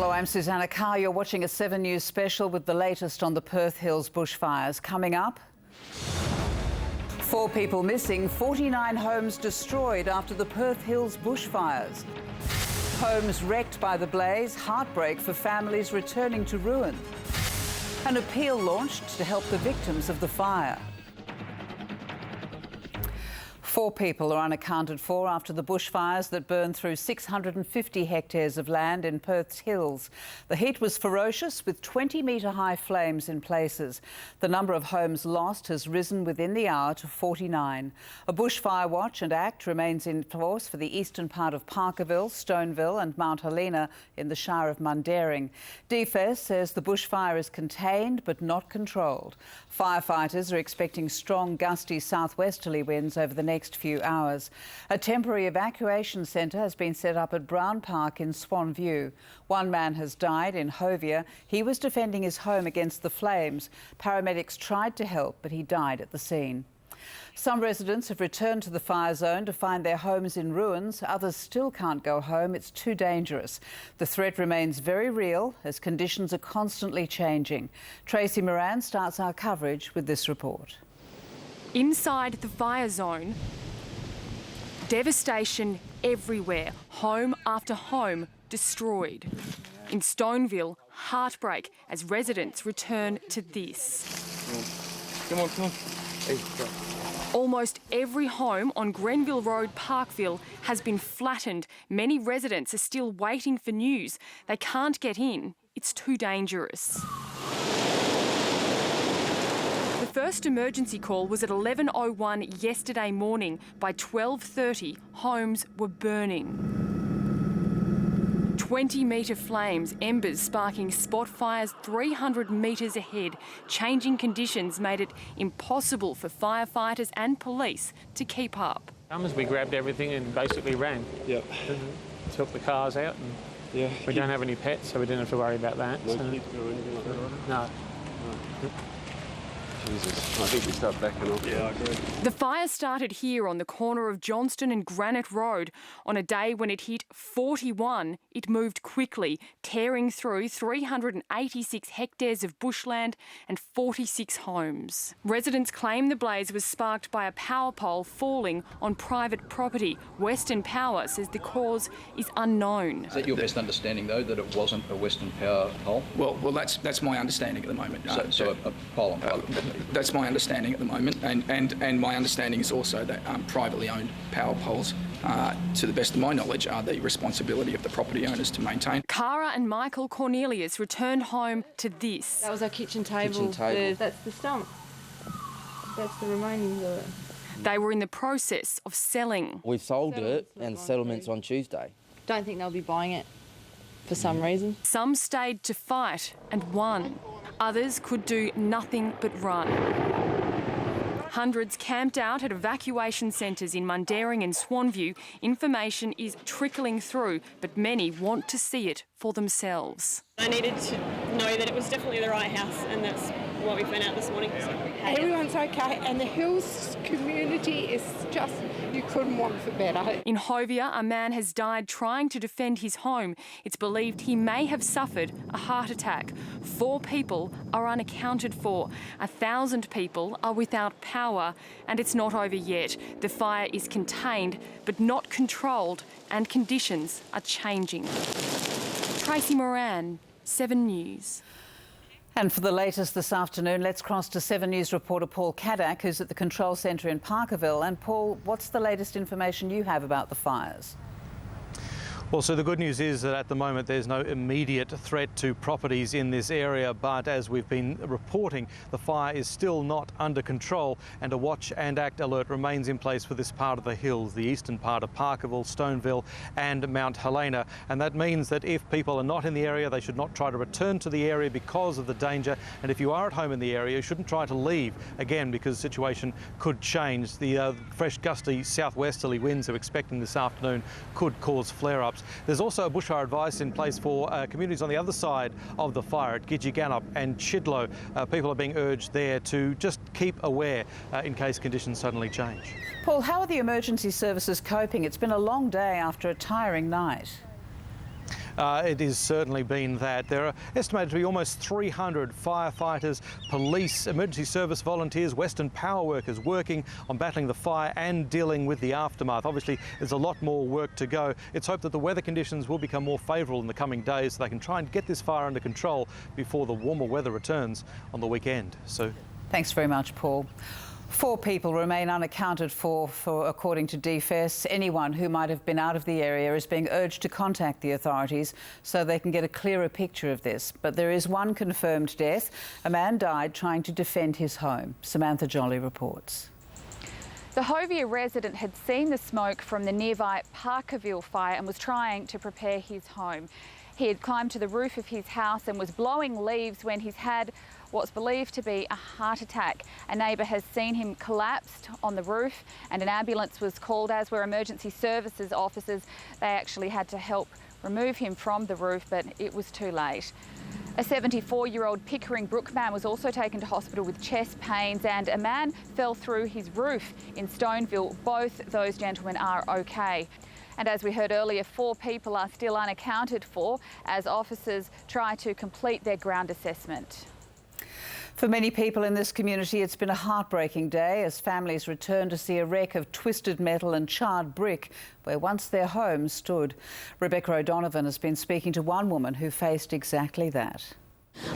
Hello, I'm Susannah Carr. You're watching a 7 News special with the latest on the Perth Hills bushfires. Coming up, 4 people missing, 49 homes destroyed after the Perth Hills bushfires. Homes wrecked by the blaze, heartbreak for families returning to ruin. An appeal launched to help the victims of the fire. 4 people are unaccounted for after the bushfires that burned through 650 hectares of land in Perth Hills. The heat was ferocious, with 20-metre-high flames in places. The number of homes lost has risen within the hour to 49. A bushfire watch and act remains in force for the eastern part of Parkerville, Stoneville and Mount Helena in the Shire of Mundaring. DFES says the bushfire is contained but not controlled. Firefighters are expecting strong, gusty southwesterly winds over the next few hours. A temporary evacuation centre has been set up at Brown Park in Swan View. One man has died in Hovia. He was defending his home against the flames. Paramedics tried to help, but he died at the scene. Some residents have returned to the fire zone to find their homes in ruins. Others still can't go home. It's too dangerous. The threat remains very real as conditions are constantly changing. Tracy Moran starts our coverage with this report. Inside the fire zone, devastation everywhere. Home after home destroyed. In Stoneville, heartbreak as residents return to this. Come on. Hey, go. Almost every home on Grenville Road, Parkville, has been flattened. Many residents are still waiting for news. They can't get in. It's too dangerous. The first emergency call was at 11:01 yesterday morning. By 12:30, homes were burning. 20-metre flames, embers sparking spot fires 300 metres ahead. Changing conditions made it impossible for firefighters and police to keep up. We grabbed everything and basically ran. Yep. Took the cars out, and we don't have any pets, so we didn't have to worry about that. No kids or anything like that, right? No. Jesus, I think we start backing off. Yeah, I agree. The fire started here on the corner of Johnston and Granite Road. On a day when it hit 41, it moved quickly, tearing through 386 hectares of bushland and 46 homes. Residents claim the blaze was sparked by a power pole falling on private property. Western Power says the cause is unknown. Is that your best understanding, though, that it wasn't a Western Power pole? Well, that's my understanding at the moment. So a pole on private property? That's my understanding at the moment, and my understanding is also that privately owned power poles, to the best of my knowledge, are the responsibility of the property owners to maintain. Cara and Michael Cornelius returned home to this. That was our kitchen table. That's the stump. That's the remainings of it. They were in the process of selling. We've sold it and settlement's on Tuesday. Don't think they'll be buying it for some reason. Some stayed to fight and won. Others could do nothing but run. Hundreds camped out at evacuation centres in Mundaring and Swanview. Information is trickling through, but many want to see it for themselves. I needed to know that it was definitely the right house, and that's what we found out this morning. Everyone's okay, and the Hills community is just, you couldn't want for better. In Hovia, a man has died trying to defend his home. It's believed he may have suffered a heart attack. 4 people are unaccounted for. 1,000 people are without power, and it's not over yet. The fire is contained but not controlled, and conditions are changing. Tracy Moran, 7 News. And for the latest this afternoon, let's cross to 7 News reporter Paul Kadak, who's at the control centre in Parkerville. And Paul, what's the latest information you have about the fires? Well, so the good news is that at the moment there's no immediate threat to properties in this area, but as we've been reporting, the fire is still not under control, and a watch and act alert remains in place for this part of the hills, the eastern part of Parkerville, Stoneville and Mount Helena. And that means that if people are not in the area, they should not try to return to the area because of the danger. And if you are at home in the area, you shouldn't try to leave, again, because the situation could change. The fresh gusty southwesterly winds we're expecting this afternoon could cause flare-ups. There's also a bushfire advice in place for communities on the other side of the fire at Gidgegannup and Chidlow. People are being urged there to just keep aware in case conditions suddenly change. Paul, how are the emergency services coping? It's been a long day after a tiring night. It has certainly been that. There are estimated to be almost 300 firefighters, police, emergency service volunteers, Western Power workers working on battling the fire and dealing with the aftermath. Obviously, there's a lot more work to go. It's hoped that the weather conditions will become more favourable in the coming days so they can try and get this fire under control before the warmer weather returns on the weekend. So, thanks very much, Paul. 4 people remain unaccounted for according to DFS. Anyone who might have been out of the area is being urged to contact the authorities so they can get a clearer picture of this. But there is one confirmed death. A man died trying to defend his home. Samantha Jolly reports. The Hovia resident had seen the smoke from the nearby Parkerville fire and was trying to prepare his home. He had climbed to the roof of his house and was blowing leaves when he's had what's believed to be a heart attack. A neighbour has seen him collapsed on the roof and an ambulance was called, as were emergency services officers. They actually had to help remove him from the roof, but it was too late. A 74-year-old Pickering Brook man was also taken to hospital with chest pains, and a man fell through his roof in Stoneville. Both those gentlemen are okay. And as we heard earlier, 4 people are still unaccounted for as officers try to complete their ground assessment. For many people in this community, it's been a heartbreaking day as families return to see a wreck of twisted metal and charred brick where once their home stood. Rebecca O'Donovan has been speaking to one woman who faced exactly that.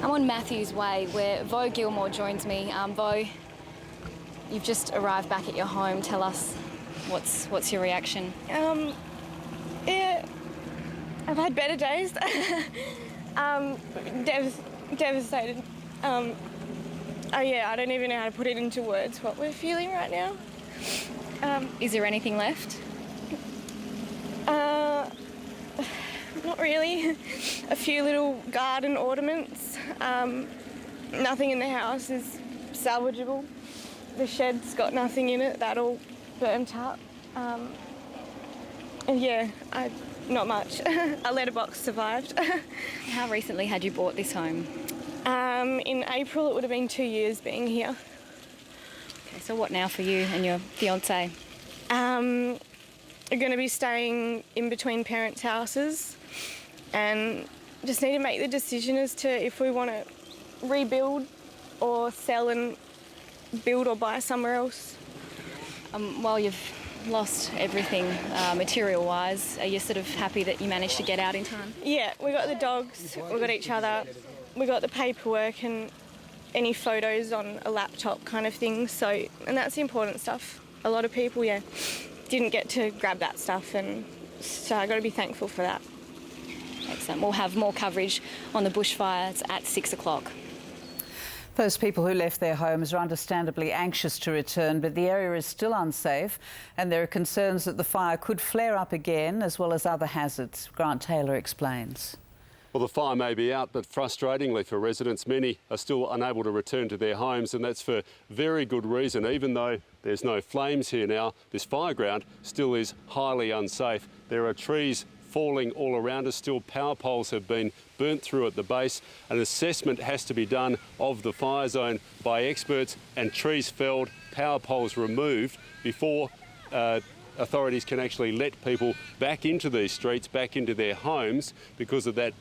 I'm on Matthews Way where Vo Gilmore joins me. Vo, you've just arrived back at your home. Tell us what's your reaction? Yeah, I've had better days. Devastated. Oh yeah, I don't even know how to put it into words what we're feeling right now. Is there anything left? Not really. A few little garden ornaments. Nothing in the house is salvageable. The shed's got nothing in it, that all burnt up. And yeah, not much. A letterbox survived. How recently had you bought this home? In April, it would have been 2 years being here. Okay, so what now for you and your fiancé? We're going to be staying in between parents' houses and just need to make the decision as to if we want to rebuild or sell and build or buy somewhere else. While you've lost everything material-wise, are you sort of happy that you managed to get out in time? Yeah, we got the dogs, we got each other, we got the paperwork and any photos on a laptop kind of thing. So, and that's the important stuff. A lot of people, didn't get to grab that stuff, and so I got to be thankful for that. Excellent. We'll have more coverage on the bushfires at 6 o'clock. Those people who left their homes are understandably anxious to return, but the area is still unsafe and there are concerns that the fire could flare up again, as well as other hazards. Grant Taylor explains. Well, the fire may be out, but frustratingly for residents, many are still unable to return to their homes, and that's for very good reason. Even though there's no flames here now, this fire ground still is highly unsafe. There are trees falling all around us. Still, power poles have been burnt through at the base. An assessment has to be done of the fire zone by experts and trees felled, power poles removed before authorities can actually let people back into these streets, back into their homes because of that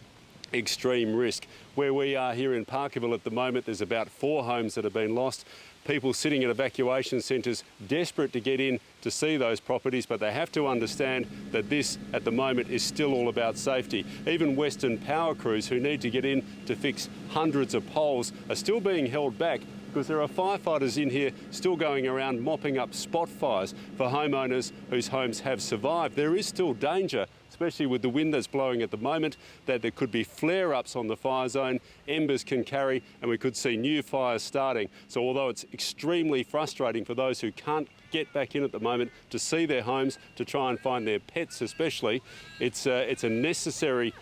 extreme risk. Where we are here in Parkerville at the moment, there's about 4 homes that have been lost. People sitting at evacuation centres desperate to get in to see those properties, but they have to understand that this at the moment is still all about safety. Even Western Power crews who need to get in to fix hundreds of poles are still being held back because there are firefighters in here still going around mopping up spot fires for homeowners whose homes have survived. There is still danger, especially with the wind that's blowing at the moment, that there could be flare-ups on the fire zone, embers can carry, and we could see new fires starting. So although it's extremely frustrating for those who can't get back in at the moment to see their homes, to try and find their pets especially, it's a necessary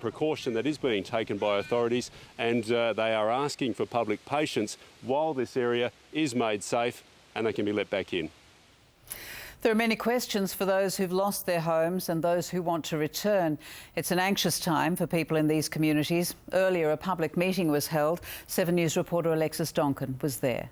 precaution that is being taken by authorities, and they are asking for public patience while this area is made safe and they can be let back in. There are many questions for those who've lost their homes and those who want to return. It's an anxious time for people in these communities. Earlier, a public meeting was held. 7 News reporter Alexis Donkin was there.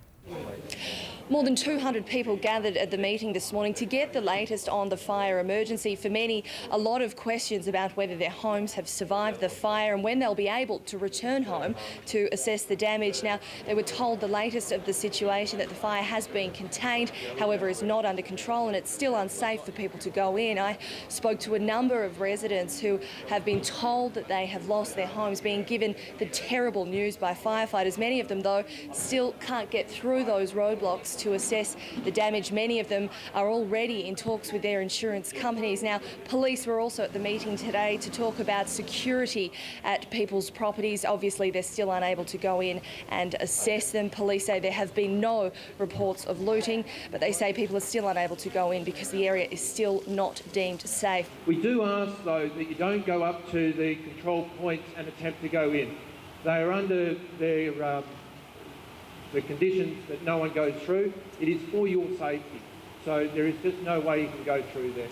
More than 200 people gathered at the meeting this morning to get the latest on the fire emergency. For many, a lot of questions about whether their homes have survived the fire and when they'll be able to return home to assess the damage. Now, they were told the latest of the situation, that the fire has been contained, however is not under control, and it's still unsafe for people to go in. I spoke to a number of residents who have been told that they have lost their homes, being given the terrible news by firefighters. Many of them, though, still can't get through those roadblocks to assess the damage. Many of them are already in talks with their insurance companies. Now, police were also at the meeting today to talk about security at people's properties. Obviously, they're still unable to go in and assess them. Police say there have been no reports of looting, but they say people are still unable to go in because the area is still not deemed safe. We do ask, though, that you don't go up to the control points and attempt to go in. They are under the conditions that no one goes through. It is for your safety, so there is just no way you can go through there.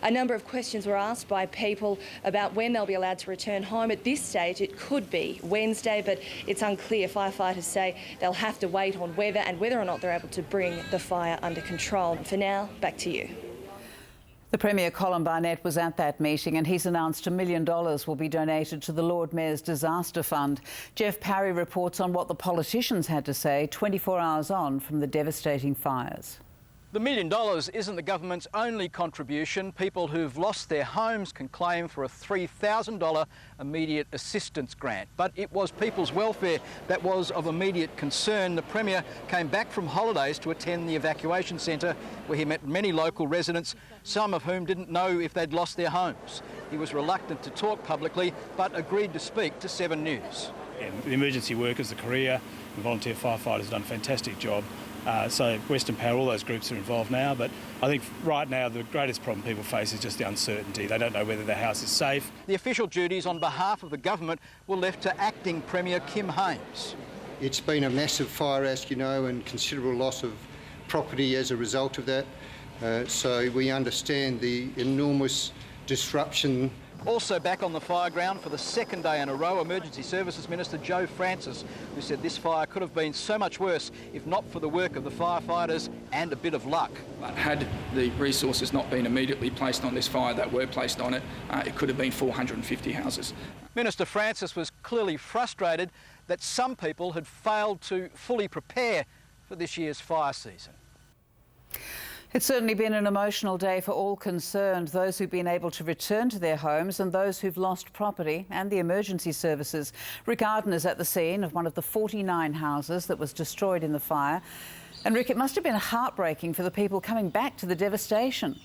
A number of questions were asked by people about when they'll be allowed to return home. At this stage, it could be Wednesday, but it's unclear. Firefighters say they'll have to wait on weather and whether or not they're able to bring the fire under control. For now, back to you. The Premier Colin Barnett was at that meeting and he's announced $1 million will be donated to the Lord Mayor's Disaster Fund. Geof Parry reports on what the politicians had to say 24 hours on from the devastating fires. The $1 million isn't the government's only contribution. People who've lost their homes can claim for a $3,000 immediate assistance grant. But it was people's welfare that was of immediate concern. The Premier came back from holidays to attend the evacuation centre where he met many local residents, some of whom didn't know if they'd lost their homes. He was reluctant to talk publicly but agreed to speak to 7 News. And the emergency workers, the career, the volunteer firefighters have done a fantastic job. So Western Power, all those groups are involved now, but I think right now the greatest problem people face is just the uncertainty. They don't know whether their house is safe. The official duties on behalf of the government were left to Acting Premier Kim Hames. It's been a massive fire, as you know, and considerable loss of property as a result of that. So we understand the enormous disruption. Also back on the fire ground for the second day in a row, Emergency Services Minister Joe Francis, who said this fire could have been so much worse if not for the work of the firefighters and a bit of luck. But had the resources not been immediately placed on this fire that were placed on it, it could have been 450 houses. Minister Francis was clearly frustrated that some people had failed to fully prepare for this year's fire season. It's certainly been an emotional day for all concerned, those who've been able to return to their homes and those who've lost property and the emergency services. Rick Ardon is at the scene of one of the 49 houses that was destroyed in the fire. And Rick, it must have been heartbreaking for the people coming back to the devastation.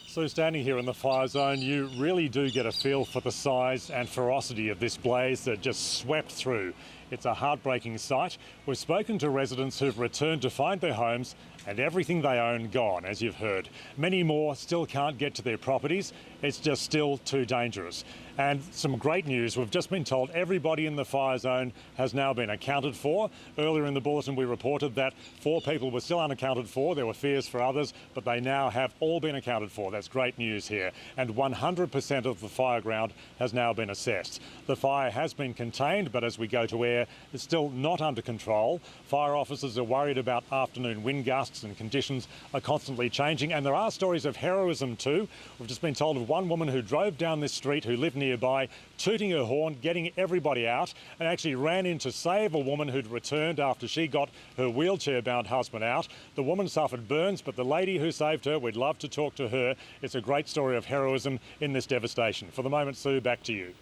So standing here in the fire zone, you really do get a feel for the size and ferocity of this blaze that just swept through. It's a heartbreaking sight. We've spoken to residents who've returned to find their homes and everything they own gone, as you've heard. Many more still can't get to their properties. It's just still too dangerous. And some great news, we've just been told everybody in the fire zone has now been accounted for. Earlier in the bulletin we reported that 4 people were still unaccounted for. There were fears for others, but they now have all been accounted for. That's great news here. And 100% of the fire ground has now been assessed. The fire has been contained, but as we go to air, it's still not under control. Fire officers are worried about afternoon wind gusts and conditions are constantly changing. And there are stories of heroism too. We've just been told of one woman who drove down this street who lived nearby, tooting her horn, getting everybody out, and actually ran in to save a woman who'd returned after she got her wheelchair-bound husband out. The woman suffered burns, but the lady who saved her, we'd love to talk to her. It's a great story of heroism in this devastation. For the moment, Sue, back to you.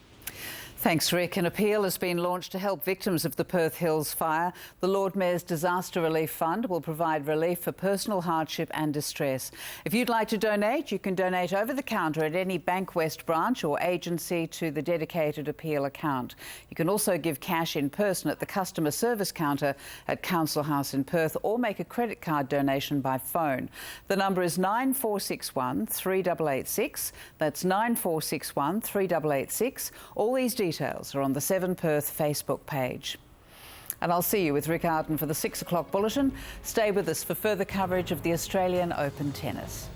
Thanks, Rick. An appeal has been launched to help victims of the Perth Hills fire. The Lord Mayor's Disaster Relief Fund will provide relief for personal hardship and distress. If you'd like to donate, you can donate over the counter at any Bank West branch or agency to the dedicated appeal account. You can also give cash in person at the customer service counter at Council House in Perth or make a credit card donation by phone. The number is 9461 3886. That's 9461 3886. All these details are on the 7 Perth Facebook page. And I'll see you with Rick Ardon for the 6 o'clock bulletin. Stay with us for further coverage of the Australian Open tennis.